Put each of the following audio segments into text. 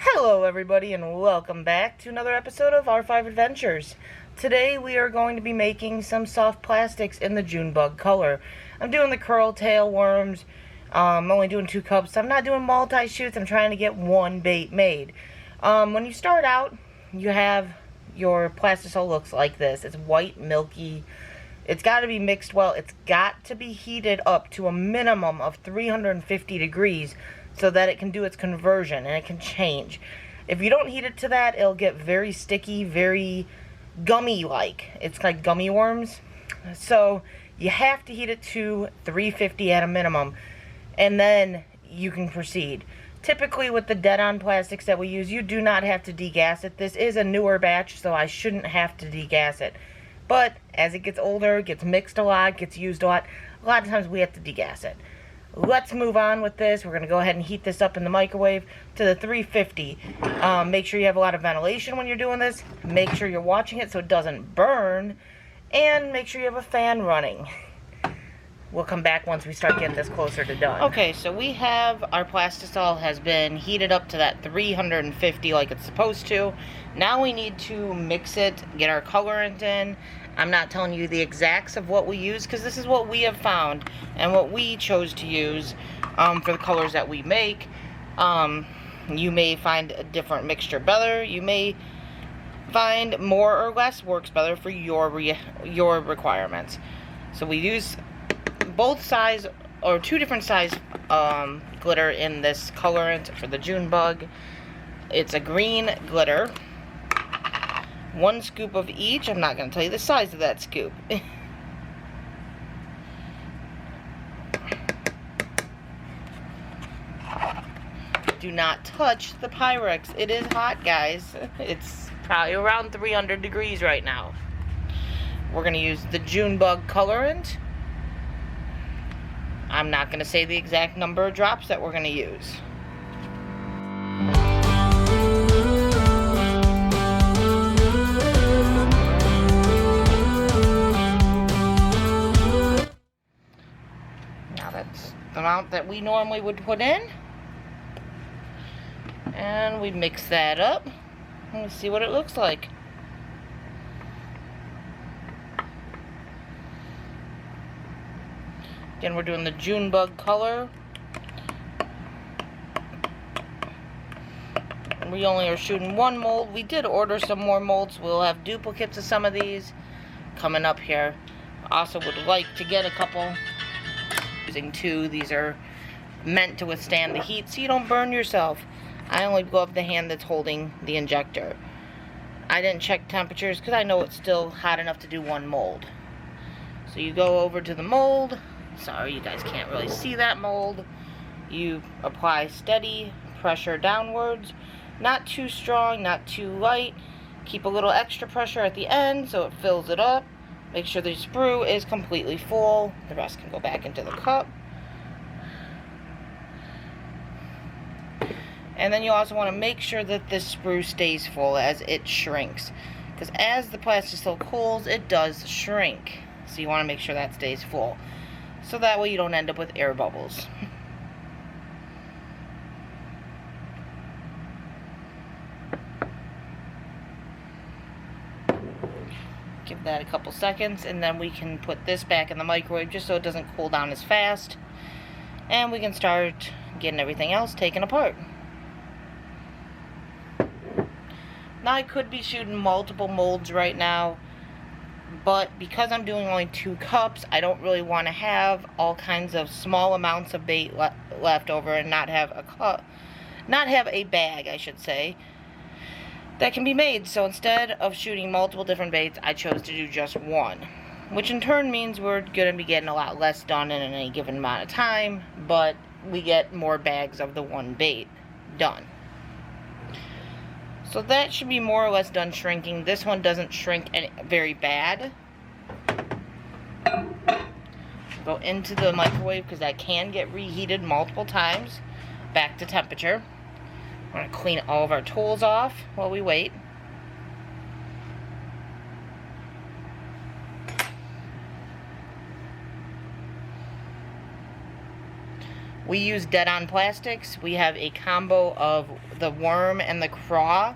Hello everybody and welcome back to another episode of R5 Adventures. Today we are going to be making some soft plastics in the junebug color. I'm doing the curl tail worms. I'm only doing 2 cups. I'm not doing multi-shoots. I'm trying to get one bait made. When you start out, you have your plastisol looks like this. It's white, milky. It's got to be mixed well. It's got to be heated up to a minimum of 350 degrees so that it can do its conversion and it can change. If you don't heat it to that, it'll get very sticky, very gummy-like. It's like gummy worms. So you have to heat it to 350 at a minimum, and then you can proceed. Typically with the dead-on plastics that we use, you do not have to degas it. This is a newer batch, so I shouldn't have to degas it. But as it gets older, it gets mixed a lot, gets used a lot of times we have to degas it. Let's move on with this. We're going to go ahead and heat this up in the microwave to the 350. Make sure you have a lot of ventilation when you're doing this. Make sure you're watching it so it doesn't burn. And make sure you have a fan running. We'll come back once we start getting this closer to done. Okay, so we have our plastisol has been heated up to that 350 like it's supposed to. Now we need to mix it, get our colorant in. I'm not telling you the exacts of what we use because this is what we have found and what we chose to use for the colors that we make. You may find a different mixture better. You may find more or less works better for your requirements. So we use both size or 2 different size glitter in this colorant for the junebug. It's a green glitter. 1 scoop of each. I'm not going to tell you the size of that scoop. Do not touch the Pyrex. It is hot, guys. It's probably around 300 degrees right now. We're going to use the junebug colorant. I'm not going to say the exact number of drops that we're going to use. The amount that we normally would put in, and we mix that up and see what it looks like. Again, we're doing the junebug color. We only are shooting 1 mold. We did order some more molds. We'll have duplicates of some of these coming up here. Also would like to get a couple. Using 2. These are meant to withstand the heat so you don't burn yourself. I only go up the hand that's holding the injector. I didn't check temperatures because I know it's still hot enough to do 1 mold. So you go over to the mold. Sorry, you guys can't really see that mold. You apply steady pressure downwards. Not too strong, not too light. Keep a little extra pressure at the end so it fills it up. Make sure the sprue is completely full. The rest can go back into the cup. And then you also want to make sure that this sprue stays full as it shrinks. Because as the plastisol cools, it does shrink. So you want to make sure that stays full. So that way you don't end up with air bubbles. Give that a couple seconds, and then we can put this back in the microwave just so it doesn't cool down as fast. And we can start getting everything else taken apart. Now I could be shooting multiple molds right now, but because I'm doing only 2 cups, I don't really want to have all kinds of small amounts of bait left over and not have a bag, I should say, that can be made. So instead of shooting multiple different baits, I chose to do just 1, which in turn means we're going to be getting a lot less done in any given amount of time, but we get more bags of the 1 bait done. So that should be more or less done shrinking. This one doesn't shrink very bad. Go into the microwave because that can get reheated multiple times back to temperature. We're going to clean all of our tools off while we wait. We use dead-on plastics. We have a combo of the worm and the craw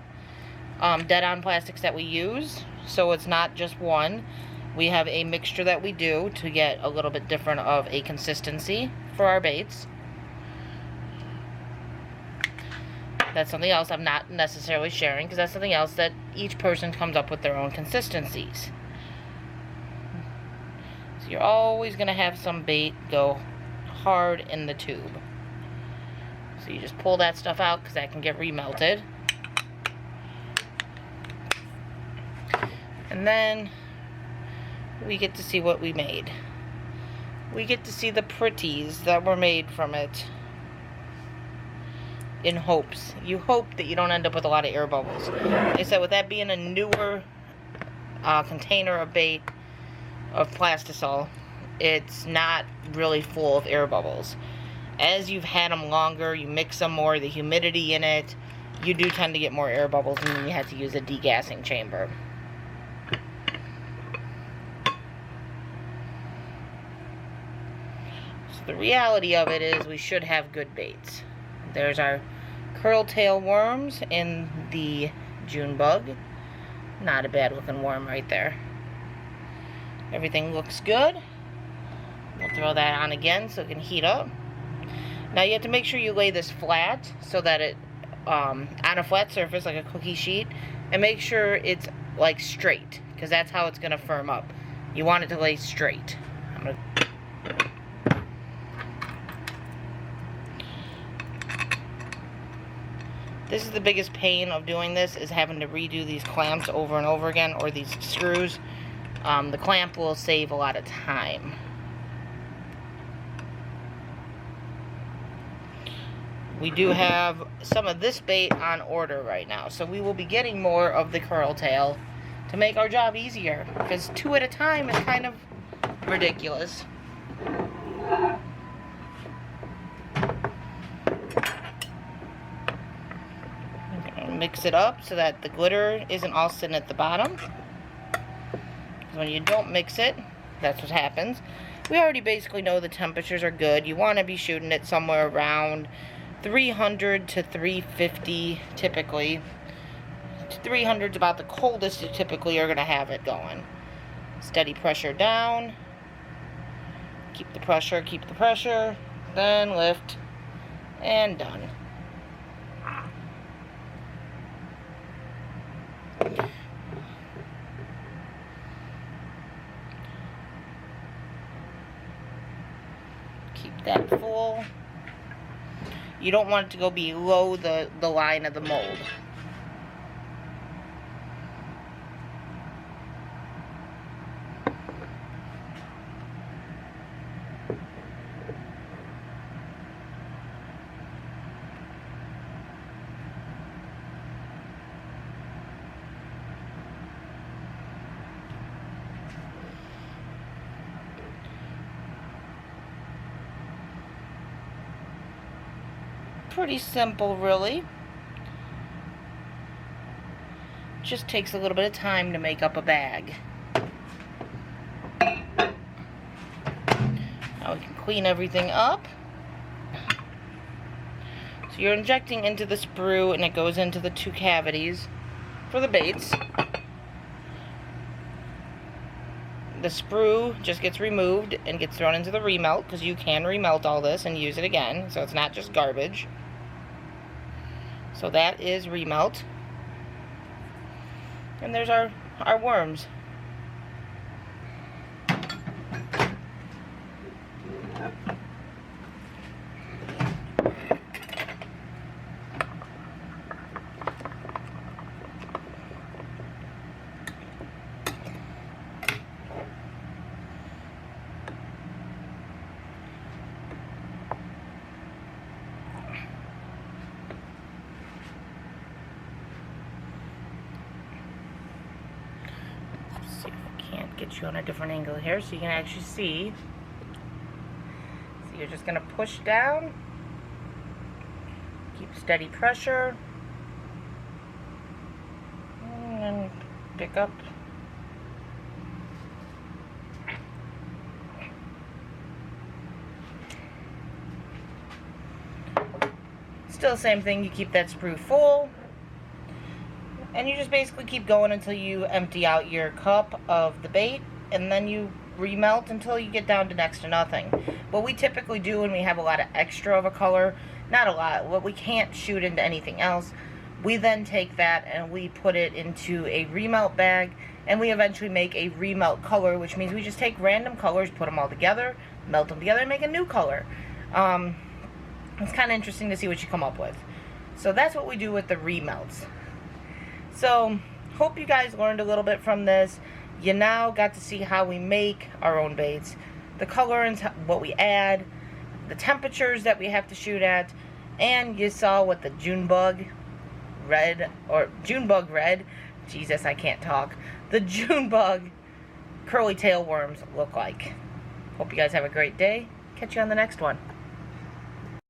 dead-on plastics that we use, so it's not just one. We have a mixture that we do to get a little bit different of a consistency for our baits. That's something else I'm not necessarily sharing, because that's something else that each person comes up with their own consistencies. So you're always going to have some bait go hard in the tube. So you just pull that stuff out, because that can get remelted. And then we get to see what we made. We get to see the pretties that were made from it. In hopes. You hope that you don't end up with a lot of air bubbles. Like I said, with that being a newer container of bait, of plastisol, it's not really full of air bubbles. As you've had them longer, you mix them more, the humidity in it, you do tend to get more air bubbles, and then you have to use a degassing chamber. So the reality of it is we should have good baits. There's our curl-tail worms in the junebug. Not a bad looking worm right there. Everything looks good. We'll throw that on again so it can heat up. Now you have to make sure you lay this flat so that it, on a flat surface like a cookie sheet, and make sure it's like straight, because that's how it's going to firm up. You want it to lay straight. This is the biggest pain of doing this, is having to redo these clamps over and over again, or these screws. The clamp will save a lot of time. We do have some of this bait on order right now, so we will be getting more of the curl tail to make our job easier, because 2 at a time is kind of ridiculous. Mix it up so that the glitter isn't all sitting at the bottom. When you don't mix it, that's what happens. We already basically know the temperatures are good. You want to be shooting it somewhere around 300 to 350 typically. 300 is about the coldest you typically are going to have it going. Steady pressure down. Keep the pressure, then lift, and done. Keep that full. You don't want it to go below the line of the mold. Pretty simple, really. Just takes a little bit of time to make up a bag. Now we can clean everything up. So you're injecting into the sprue, and it goes into the 2 cavities for the baits. The sprue just gets removed and gets thrown into the remelt, because you can remelt all this and use it again, so it's not just garbage. So that is remelt. And there's our worms. Get you on a different angle here so you can actually see. So you're just going to push down, keep steady pressure, and then pick up. Still the same thing, you keep that sprue full. And you just basically keep going until you empty out your cup of the bait, and then you remelt until you get down to next to nothing. What we typically do when we have a lot of extra of a color, not a lot, what we can't shoot into anything else, we then take that and we put it into a remelt bag, and we eventually make a remelt color, which means we just take random colors, put them all together, melt them together, and make a new color. It's kind of interesting to see what you come up with. So that's what we do with the remelts. So, hope you guys learned a little bit from this. You now got to see how we make our own baits, the colorings, what we add, the temperatures that we have to shoot at, and you saw what the junebug red, Jesus, I can't talk, the junebug curly tail worms look like. Hope you guys have a great day. Catch you on the next one.